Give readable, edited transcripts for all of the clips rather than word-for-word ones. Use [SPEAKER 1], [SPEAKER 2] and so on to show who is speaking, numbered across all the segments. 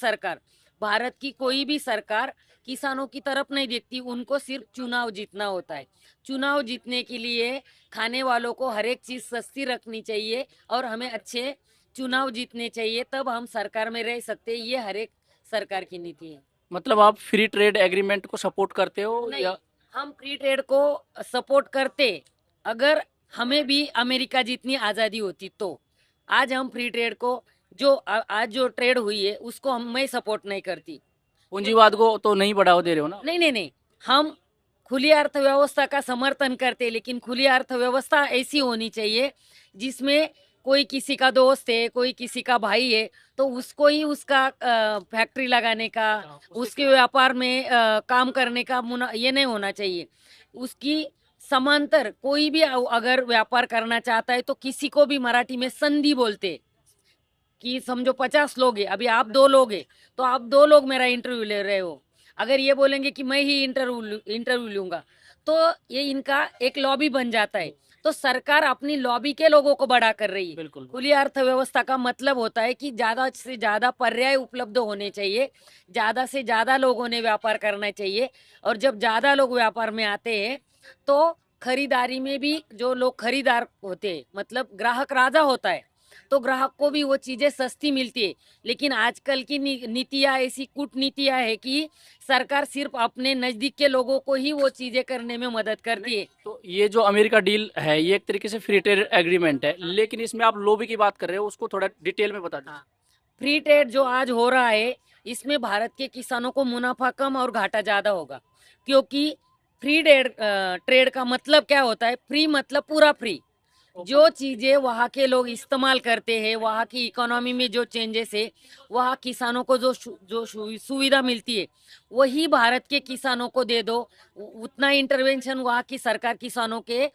[SPEAKER 1] सरकार, भारत की कोई भी सरकार किसानों की तरफ नहीं देखती, उनको सिर्फ चुनाव जीतना होता है। चुनाव जीतने के लिए खाने वालों को हर एक चीज सस्ती रखनी चाहिए और हमें अच्छे चुनाव जीतने चाहिए, तब हम सरकार में रह सकते हैं। ये हर एक सरकार की नीति है।
[SPEAKER 2] मतलब आप फ्री ट्रेड एग्रीमेंट को सपोर्ट करते हो
[SPEAKER 1] नहीं,
[SPEAKER 2] या?
[SPEAKER 1] हम फ्री ट्रेड को सपोर्ट करते अगर हमें भी अमेरिका जितनी आजादी होती तो। आज हम फ्री ट्रेड को आज जो ट्रेड हुई है उसको मैं सपोर्ट नहीं करती।
[SPEAKER 2] पूंजीवाद को तो नहीं बढ़ावा दे रहे हो ना?
[SPEAKER 1] नहीं नहीं नहीं, हम खुली अर्थव्यवस्था का समर्थन करते हैं, लेकिन खुली अर्थव्यवस्था ऐसी होनी चाहिए जिसमें कोई किसी का दोस्त है, कोई किसी का भाई है, तो उसको ही उसका फैक्ट्री लगाने का, उसके व्यापार में काम करने का मुना ये नहीं होना चाहिए। उसकी समांतर कोई भी अगर व्यापार करना चाहता है तो किसी को भी मराठी में संधि बोलते, कि समझो 50 लोग हैं, अभी आप 2 लोग हैं, तो आप 2 लोग मेरा इंटरव्यू ले रहे हो। अगर ये बोलेंगे कि मैं ही इंटरव्यू लूंगा, तो ये इनका एक लॉबी बन जाता है। तो सरकार अपनी लॉबी के लोगों को बड़ा कर रही है।
[SPEAKER 2] बिल्कुल।
[SPEAKER 1] खुली अर्थव्यवस्था का मतलब होता है कि ज्यादा से ज्यादा पर्याय उपलब्ध होने चाहिए, ज्यादा से ज्यादा लोगों ने व्यापार करना चाहिए। और जब ज्यादा लोग व्यापार में आते हैं तो खरीदारी में भी जो लोग खरीदार होते हैं, मतलब ग्राहक राजा होता है, तो ग्राहक को भी वो चीजें सस्ती मिलती है। लेकिन आजकल की नीतियां ऐसी कूटनीतियां है कि सरकार सिर्फ अपने नजदीक के लोगों को ही वो चीजें करने में मदद करती है।
[SPEAKER 2] तो ये जो अमेरिका डील है ये एक तरीके से फ्री ट्रेड एग्रीमेंट है, लेकिन इसमें आप लॉबी की बात कर रहे हो, उसको थोड़ा डिटेल में बता दीजिए।
[SPEAKER 1] हाँ, फ्री ट्रेड जो आज हो रहा है, इसमें भारत के किसानों को मुनाफा कम और घाटा ज्यादा होगा। क्योंकि फ्री ट्रेड ट्रेड का मतलब क्या होता है? फ्री मतलब पूरा फ्री। जो चीजें वहाँ के लोग इस्तेमाल करते हैं, वहाँ की इकोनॉमी में जो चेंजेस है, वहाँ किसानों को जो सुविधा मिलती है, वही भारत के किसानों को दे दो। उतना इंटरवेंशन वहाँ की सरकार किसानों के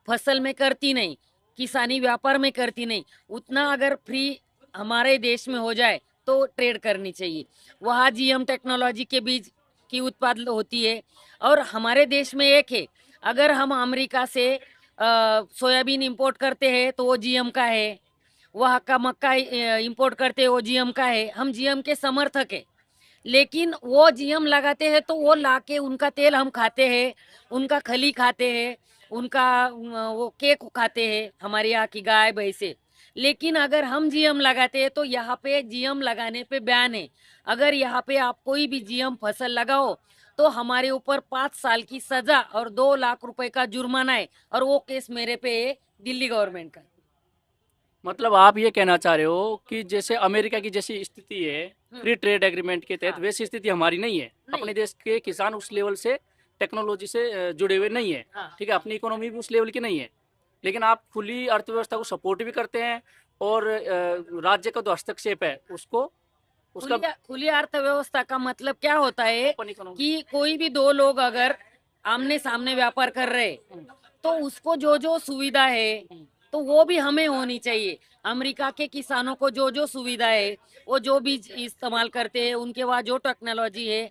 [SPEAKER 1] फसल में करती नहीं, किसानी व्यापार में करती नहीं। उतना अगर फ्री हमारे देश में हो जाए तो ट्रेड करनी चाहिए। वहाँ जीएम टेक्नोलॉजी के बीज की उत्पादन होती है, और हमारे देश में एक है। अगर हम अमेरिका से सोयाबीन इंपोर्ट करते हैं तो वो जीएम का है, वहाँ का मक्का इंपोर्ट करते हैं वो जीएम का है, हम जीएम के समर्थक है। लेकिन वो जीएम लगाते हैं तो वो लाके उनका तेल हम खाते हैं, उनका खली खाते हैं, उनका वो केक खाते हैं, हमारे यहाँ की गाय भैंसे। लेकिन अगर हम जीएम लगाते हैं तो यहाँ पे जीएम लगाने पे बैन है। अगर यहाँ पे आप कोई भी जीएम फसल लगाओ तो हमारे ऊपर 5 साल की सजा और 2 लाख रुपए का जुर्माना है, और वो केस मेरे पे है, दिल्ली गवर्नमेंट का।
[SPEAKER 2] मतलब आप ये कहना चाह रहे हो कि जैसे अमेरिका की जैसी स्थिति है
[SPEAKER 1] हम्म।
[SPEAKER 2] फ्री ट्रेड एग्रीमेंट के तहत,
[SPEAKER 1] हाँ।
[SPEAKER 2] वैसी स्थिति हमारी नहीं है।
[SPEAKER 1] नहीं।
[SPEAKER 2] अपने देश के किसान उस लेवल से टेक्नोलॉजी से जुड़े हुए नहीं है।
[SPEAKER 1] हाँ।
[SPEAKER 2] ठीक है, अपनी इकोनॉमी भी उस लेवल की नहीं है, लेकिन आप खुली अर्थव्यवस्था को सपोर्ट भी करते हैं और राज्य का जो हस्तक्षेप है उसको, उसका
[SPEAKER 1] खुली अर्थव्यवस्था का मतलब क्या होता है?
[SPEAKER 2] Open economy.
[SPEAKER 1] कि कोई भी 2 लोग अगर आमने सामने व्यापार कर रहे तो उसको जो जो सुविधा है तो वो भी हमें होनी चाहिए। अमेरिका के किसानों को जो जो सुविधा है, वो जो बीज इस्तेमाल करते हैं, उनके वहाँ जो टेक्नोलॉजी है,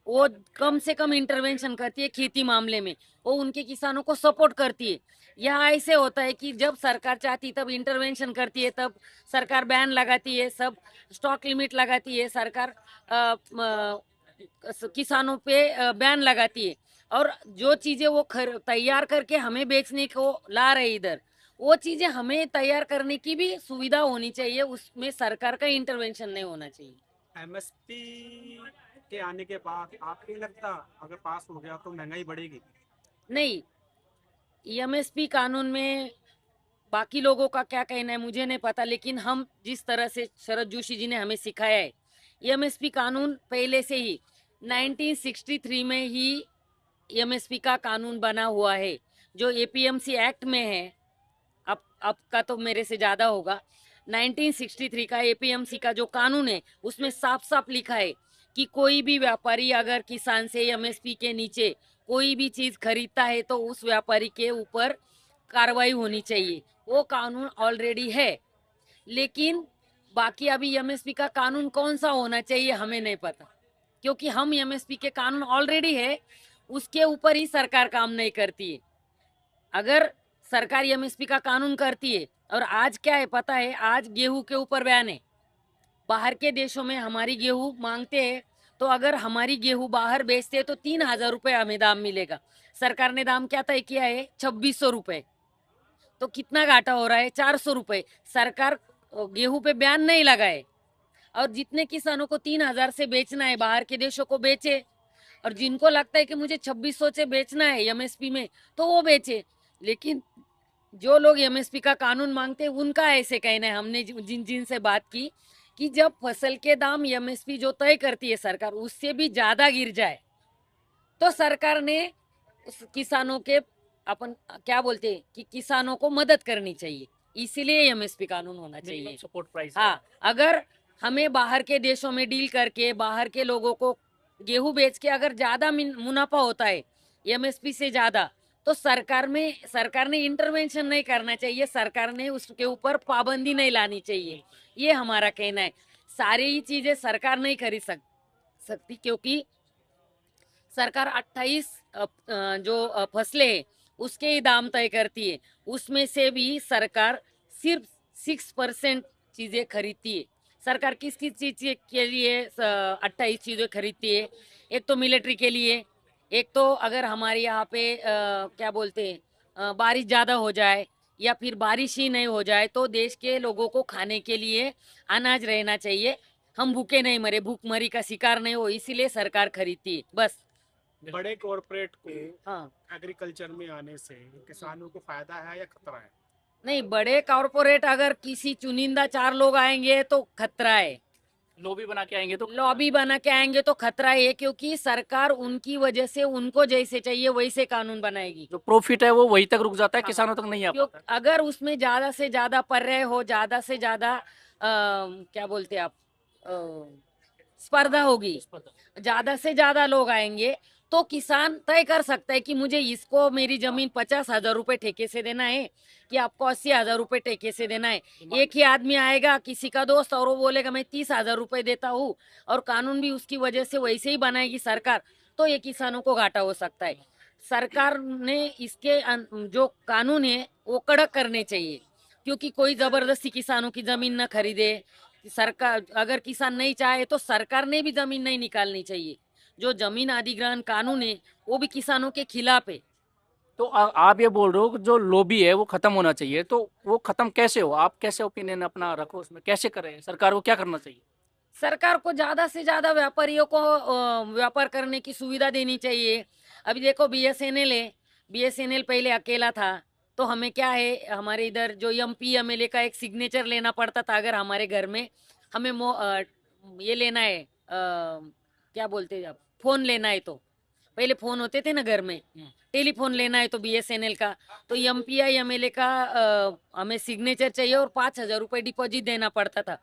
[SPEAKER 1] वो कम से कम इंटरवेंशन करती है खेती मामले में, वो उनके किसानों को सपोर्ट करती है। यहाँ ऐसे होता है कि जब सरकार चाहती तब इंटरवेंशन करती है, तब सरकार बैन लगाती है, सब स्टॉक लिमिट लगाती है सरकार, किसानों पे बैन लगाती है। और जो चीजें वो तैयार करके हमें बेचने को ला रहे इधर, वो चीजें हमें तैयार करने की भी सुविधा होनी चाहिए, उसमें सरकार का इंटरवेंशन नहीं होना चाहिए।
[SPEAKER 3] एमएसपी के आने के बाद आपको नहीं लगता अगर पास हो गया तो महंगाई बढ़ेगी?
[SPEAKER 1] नहीं, एमएसपी कानून में बाकी लोगों का क्या कहना है मुझे नहीं पता, लेकिन हम जिस तरह से शरद जोशी जी ने हमें सिखाया है, एमएसपी कानून पहले से ही 1963 में ही एमएसपी का कानून बना हुआ है, जो एपीएमसी एक्ट में है। अब का तो मेरे से ज्यादा होगा। 1963 का एपीएमसी का जो कानून है उसमें साफ साफ लिखा है कि कोई भी व्यापारी अगर किसान से एमएसपी के नीचे कोई भी चीज खरीदता है तो उस व्यापारी के ऊपर कार्रवाई होनी चाहिए। वो कानून ऑलरेडी है। लेकिन बाकी अभी एमएसपी का कानून कौन सा होना चाहिए हमें नहीं पता, क्योंकि हम एमएसपी के कानून ऑलरेडी है, उसके ऊपर ही सरकार काम नहीं करती है। अगर सरकार एमएसपी का कानून करती है, और आज क्या है पता है? आज गेहूं के ऊपर बैन है, बाहर के देशों में हमारी गेहूं मांगते हैं, तो अगर हमारी गेहूं बाहर बेचते हैं तो 3,000 रुपये हमें दाम मिलेगा। सरकार ने दाम क्या तय किया है? 2600 रुपये। तो कितना घाटा हो रहा है? 400 रुपये। सरकार गेहूं पे बैन नहीं लगाए, और जितने किसानों को 3,000 से बेचना है बाहर के देशों को बेचे, और जिनको लगता है कि मुझे 2600 से बेचना है एमएसपी में, तो वो बेचे। लेकिन जो लोग एमएसपी का कानून मांगते हैं उनका ऐसे कहना है, हमने जिन जिन से बात की, कि जब फसल के दाम एमएसपी जो तय करती है सरकार उससे भी ज्यादा गिर जाए तो सरकार ने उस किसानों के, अपन क्या बोलते हैं कि किसानों को मदद करनी चाहिए, इसीलिए एमएसपी कानून होना चाहिए।
[SPEAKER 2] Minimum support price.
[SPEAKER 1] हाँ, अगर हमें बाहर के देशों में डील करके बाहर के लोगों को गेहूं बेच के अगर ज्यादा मुनाफा होता है एमएसपी से ज्यादा, तो सरकार ने इंटरवेंशन नहीं करना चाहिए, सरकार ने उसके ऊपर पाबंदी नहीं लानी चाहिए, ये हमारा कहना है। सारी ही चीजें सरकार नहीं खरीद सकती, क्योंकि सरकार 28 जो फसलें हैं उसके ही दाम तय करती है, उसमें से भी सरकार सिर्फ 6% चीजें खरीदती है। सरकार किस किस चीज के लिए 28 चीजें खरीदती है? एक तो मिलिट्री के लिए, एक तो अगर हमारे यहाँ पे क्या बोलते हैं बारिश ज्यादा हो जाए या फिर बारिश ही नहीं हो जाए तो देश के लोगों को खाने के लिए अनाज रहना चाहिए, हम भूखे नहीं मरे, भूखमरी का शिकार नहीं हो, इसीलिए सरकार खरीदती है बस।
[SPEAKER 3] बड़े कॉरपोरेट को
[SPEAKER 1] हाँ,
[SPEAKER 3] एग्रीकल्चर में आने से किसानों को फायदा है या खतरा है?
[SPEAKER 1] नहीं, बड़े कॉरपोरेट अगर किसी चुनिंदा 4 लोग आएंगे तो खतरा है,
[SPEAKER 2] लॉबी बना के आएंगे तो
[SPEAKER 1] लॉबी बना के आएंगे तो खतरा है, क्योंकि सरकार उनकी वजह से उनको जैसे चाहिए वैसे कानून बनाएगी।
[SPEAKER 2] जो प्रॉफिट है वो वहीं तक रुक जाता है,
[SPEAKER 1] हाँ,
[SPEAKER 2] किसानों तक नहीं आ
[SPEAKER 1] क्यों?
[SPEAKER 2] पाता।
[SPEAKER 1] अगर उसमें ज्यादा से ज्यादा पर्याय हो, ज्यादा से ज्यादा क्या बोलते हैं आप, स्पर्धा होगी, ज्यादा से ज्यादा लोग आएंगे, तो किसान तय कर सकता है कि मुझे इसको मेरी जमीन 50,000 रुपए ठेके से देना है कि आपको 80,000 रुपए ठेके से देना है। एक ही आदमी आएगा, किसी का दोस्त, और वो बोलेगा मैं 30,000 रुपए देता हूँ, और कानून भी उसकी वजह से वैसे ही बनाएगी सरकार, तो ये किसानों को घाटा हो सकता है। सरकार ने इसके जो कानून है वो कड़क करने चाहिए, क्योंकि कोई जबरदस्ती किसानों की जमीन न खरीदे। सरकार, अगर किसान नहीं चाहे तो सरकार ने भी जमीन नहीं निकालनी चाहिए। जो जमीन अधिग्रहण कानून है वो भी किसानों के खिलाफ है।
[SPEAKER 2] तो आप ये बोल रहे हो कि जो लॉबी है वो खत्म होना चाहिए, तो वो खत्म कैसे हो? आप कैसे ओपिनियन अपना रखो उसमें, कैसे करें? सरकार को क्या करना चाहिए?
[SPEAKER 1] सरकार को ज्यादा से ज्यादा व्यापारियों को व्यापार करने की सुविधा देनी चाहिए। अभी देखो बीएसएनएल है, बीएसएनएल पहले अकेला था, तो हमें क्या है, हमारे इधर जो एमपी एमएलए का एक सिग्नेचर लेना पड़ता था अगर हमारे घर में हमें ये लेना है, क्या बोलते हैं आप, फोन लेना है, तो पहले फोन होते थे ना घर में, टेलीफोन लेना है तो बीएसएनएल का, तो एमपी या एमएलए का हमें सिग्नेचर चाहिए और 5,000 रुपये डिपॉजिट देना पड़ता था।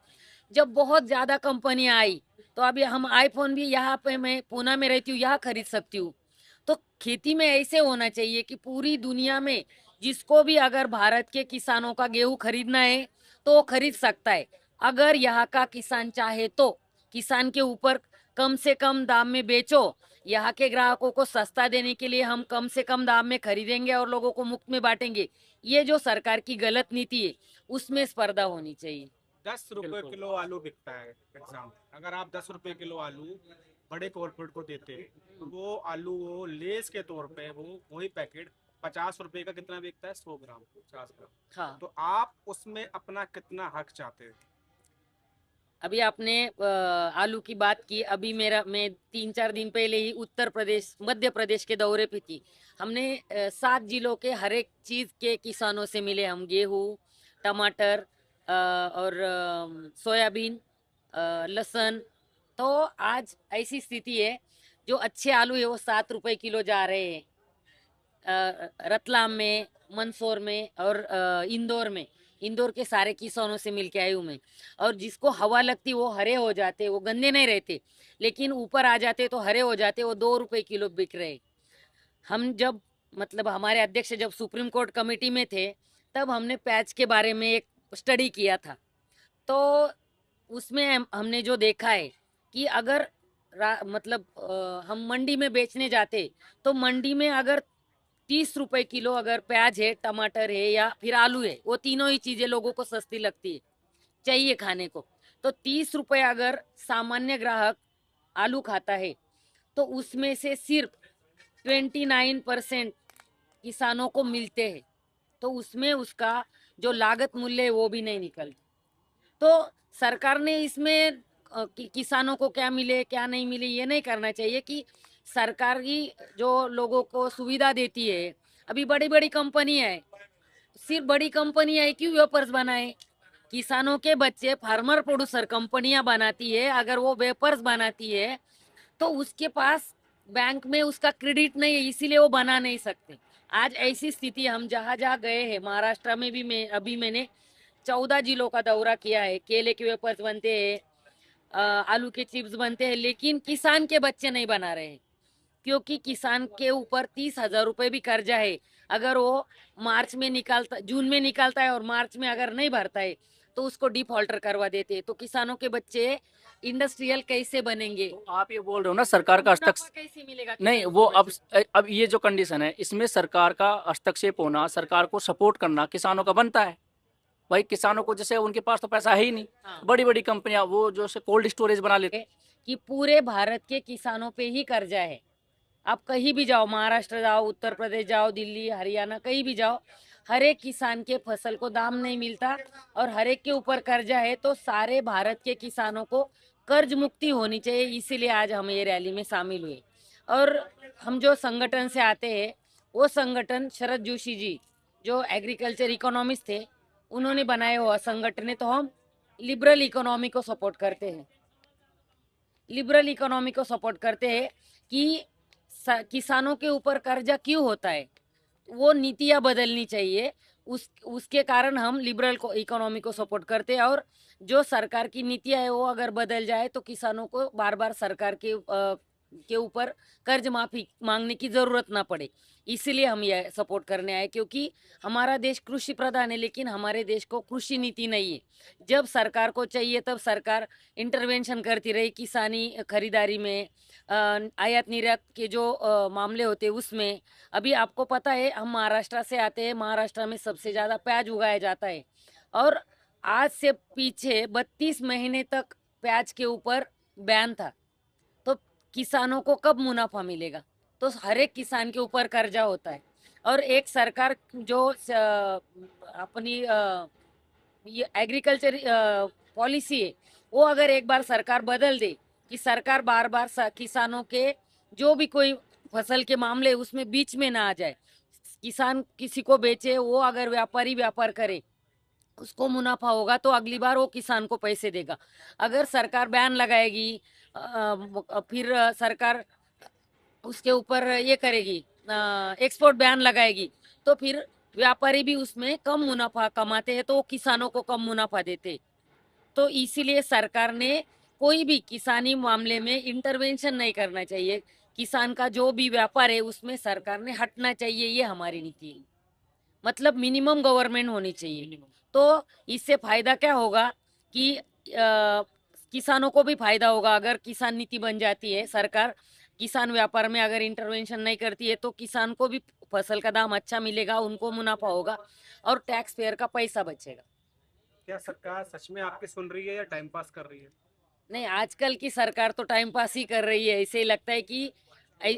[SPEAKER 1] जब बहुत ज्यादा कंपनियां आई तो अभी हम आईफोन भी यहाँ पे, मैं पूना में रहती हूँ, यहाँ खरीद सकती हूँ। तो खेती में ऐसे होना चाहिए कि पूरी दुनिया में जिसको भी अगर भारत के किसानों का गेहूं खरीदना है तो वो खरीद सकता है, अगर यहाँ का किसान चाहे तो। किसान के ऊपर कम से कम दाम में बेचो, यहाँ के ग्राहकों को सस्ता देने के लिए हम कम से कम दाम में खरीदेंगे और लोगों को मुफ्त में बांटेंगे। ये जो सरकार की गलत नीति है उसमें स्पर्धा होनी चाहिए।
[SPEAKER 3] 10 रुपए
[SPEAKER 2] बिल्कुल।
[SPEAKER 3] किलो आलू बिकता है एग्जाम्पल, अगर आप 10 रुपए किलो आलू बड़े कॉर्पोरेट को देते तो वो आलू वो लेस के तौर पे वो वही पैकेट 50 रुपए का कितना बिकता है? 100 ग्राम, 50 ग्राम।
[SPEAKER 1] हाँ,
[SPEAKER 3] तो आप उसमें अपना कितना हक चाहते हैं?
[SPEAKER 1] अभी आपने आलू की बात की, अभी मैं 3-4 दिन पहले ही उत्तर प्रदेश, मध्य प्रदेश के दौरे पे थी। हमने 7 जिलों के हर एक चीज के किसानों से मिले हम, गेहूं, टमाटर, और सोयाबीन, लहसुन। तो आज ऐसी स्थिति है, जो अच्छे आलू है वो 7 रुपए किलो जा रहे हैं, रतलाम में, मंदसौर में और इंदौर में। इंदौर के सारे किसानों से मिलके आई हूँ मैं, और जिसको हवा लगती वो हरे हो जाते, वो गंदे नहीं रहते, लेकिन ऊपर आ जाते तो हरे हो जाते, वो 2 रुपए किलो बिक रहे। हम जब, मतलब हमारे अध्यक्ष जब सुप्रीम कोर्ट कमेटी में थे तब हमने पैच के बारे में एक स्टडी किया था। तो उसमें हमने जो देखा है कि अगर मतलब हम मंडी में बेचने जाते तो मंडी में अगर 30 रुपए किलो अगर प्याज है, टमाटर है या फिर आलू है, वो तीनों ही चीजें लोगों को सस्ती लगती है, चाहिए खाने को। तो 30 रुपए अगर सामान्य ग्राहक आलू खाता है तो उसमें से सिर्फ 29% किसानों को मिलते हैं, तो उसमें उसका जो लागत मूल्य है वो भी नहीं निकलता। तो सरकार ने इसमें किसानों को क्या मिले क्या नहीं मिले ये नहीं करना चाहिए कि सरकार की जो लोगों को सुविधा देती है, अभी बड़ी बड़ी कंपनियां है, सिर्फ बड़ी कंपनियां है क्यों वेपर्स बनाए? किसानों के बच्चे फार्मर प्रोड्यूसर कंपनियां बनाती है, अगर वो वेपर्स बनाती है तो उसके पास बैंक में उसका क्रेडिट नहीं है, इसीलिए वो बना नहीं सकते। आज ऐसी स्थिति हम जहाँ जहाँ गए हैं, महाराष्ट्र में भी मैंने 14 जिलों का दौरा किया है। केले के वेपर्स बनते हैं, आलू के चिप्स बनते हैं, लेकिन किसान के बच्चे नहीं बना रहे हैं क्योंकि किसान के ऊपर 30,000 रुपए भी कर्जा है। अगर वो जून में निकालता है और मार्च में अगर नहीं भरता है तो उसको डिफॉल्टर करवा देते हैं। तो किसानों के बच्चे इंडस्ट्रियल कैसे बनेंगे?
[SPEAKER 2] तो आप ये बोल रहे हो ना सरकार का
[SPEAKER 1] मुनाफा
[SPEAKER 2] हस्तक्षेप
[SPEAKER 1] कैसे मिलेगा
[SPEAKER 2] नहीं,
[SPEAKER 1] किसानों
[SPEAKER 2] वो
[SPEAKER 1] के बच्चे
[SPEAKER 2] अब ये जो कंडीशन है इसमें सरकार का हस्तक्षेप होना, सरकार को सपोर्ट करना किसानों का बनता है। भाई किसानों को जैसे उनके पास तो पैसा है ही नहीं,
[SPEAKER 1] हाँ,
[SPEAKER 2] बड़ी बड़ी कंपनियां वो जो से कोल्ड स्टोरेज बना लेते
[SPEAKER 1] कि पूरे भारत के किसानों पे ही कर्जा है। आप कहीं भी जाओ, महाराष्ट्र जाओ, उत्तर प्रदेश जाओ, दिल्ली, हरियाणा, कहीं भी जाओ, हर एक किसान के फसल को दाम नहीं मिलता और हर एक के ऊपर कर्जा है। तो सारे भारत के किसानों को कर्ज मुक्ति होनी चाहिए, इसीलिए आज हम ये रैली में शामिल हुए। और हम जो संगठन से आते हैं वो संगठन शरद जोशी जी जो एग्रीकल्चर इकोनॉमिस्ट थे उन्होंने बनाया हुआ संगठन है। तो हम लिबरल इकोनॉमी को सपोर्ट करते हैं, लिबरल इकोनॉमी को सपोर्ट करते हैं कि किसानों के ऊपर कर्जा क्यों होता है, वो नीतियां बदलनी चाहिए। उसके कारण हम लिबरल को इकोनॉमी को सपोर्ट करते हैं और जो सरकार की नीतियां है वो अगर बदल जाए तो किसानों को बार बार सरकार के ऊपर कर्ज माफी मांगने की जरूरत ना पड़े। इसीलिए हम ये सपोर्ट करने आए क्योंकि हमारा देश कृषि प्रधान है, लेकिन हमारे देश को कृषि नीति नहीं है। जब सरकार को चाहिए तब सरकार इंटरवेंशन करती रही, किसानी खरीदारी में, आयात निर्यात के जो मामले होते हैं उसमें। अभी आपको पता है हम महाराष्ट्र से आते हैं, महाराष्ट्र में सबसे ज्यादा प्याज उगाया जाता है और आज से पीछे 32 महीने तक प्याज के ऊपर बैन था। तो किसानों को कब मुनाफा मिलेगा? तो हर एक किसान के ऊपर कर्जा होता है और एक सरकार जो अपनी ये एग्रीकल्चर पॉलिसी है वो अगर एक बार सरकार बदल दे कि सरकार बार बार किसानों के जो भी कोई फसल के मामले उसमें बीच में ना आ जाए, किसान किसी को बेचे, वो अगर व्यापारी व्यापार करे उसको मुनाफा होगा तो अगली बार वो किसान को पैसे देगा। अगर सरकार बैन लगाएगी फिर सरकार उसके ऊपर ये करेगी, एक्सपोर्ट बैन लगाएगी, तो फिर व्यापारी भी उसमें कम मुनाफा कमाते हैं तो वो किसानों को कम मुनाफा देते। तो इसीलिए सरकार ने कोई भी किसानी मामले में इंटरवेंशन नहीं करना चाहिए। किसान का जो भी व्यापार है उसमें सरकार ने हटना चाहिए, ये हमारी नीति है। मतलब मिनिमम गवर्नमेंट होनी चाहिए। तो इससे फायदा क्या होगा कि किसानों को भी फायदा होगा। अगर किसान नीति बन जाती है, सरकार किसान व्यापार में अगर इंटरवेंशन नहीं करती है तो किसान को भी फसल का दाम अच्छा मिलेगा, उनको मुनाफा होगा और टैक्स पेयर का पैसा बचेगा।
[SPEAKER 3] क्या सरकार सच में आपकी सुन रही है या टाइम पास कर रही है?
[SPEAKER 1] नहीं, आजकल की सरकार तो टाइम पास ही कर रही है। ऐसे ही लगता है कि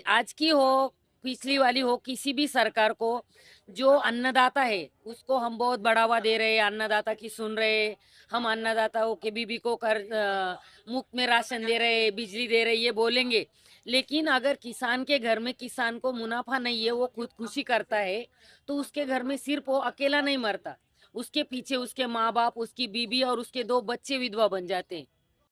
[SPEAKER 1] आज की हो पिछली वाली हो, किसी भी सरकार को जो अन्नदाता है उसको हम बहुत बढ़ावा दे रहे हैं, अन्नदाता की सुन रहे हैं। हम अन्नदाताओं के बीबी को मुफ्त में राशन दे रहे हैं, बिजली दे रहे हैं, ये बोलेंगे। लेकिन अगर किसान के घर में किसान को मुनाफा नहीं है, वो खुदकुशी करता है, तो उसके घर में सिर्फ वो अकेला नहीं मरता, उसके पीछे उसके माँ बाप, उसकी बीबी और उसके 2 बच्चे विधवा बन जाते हैं।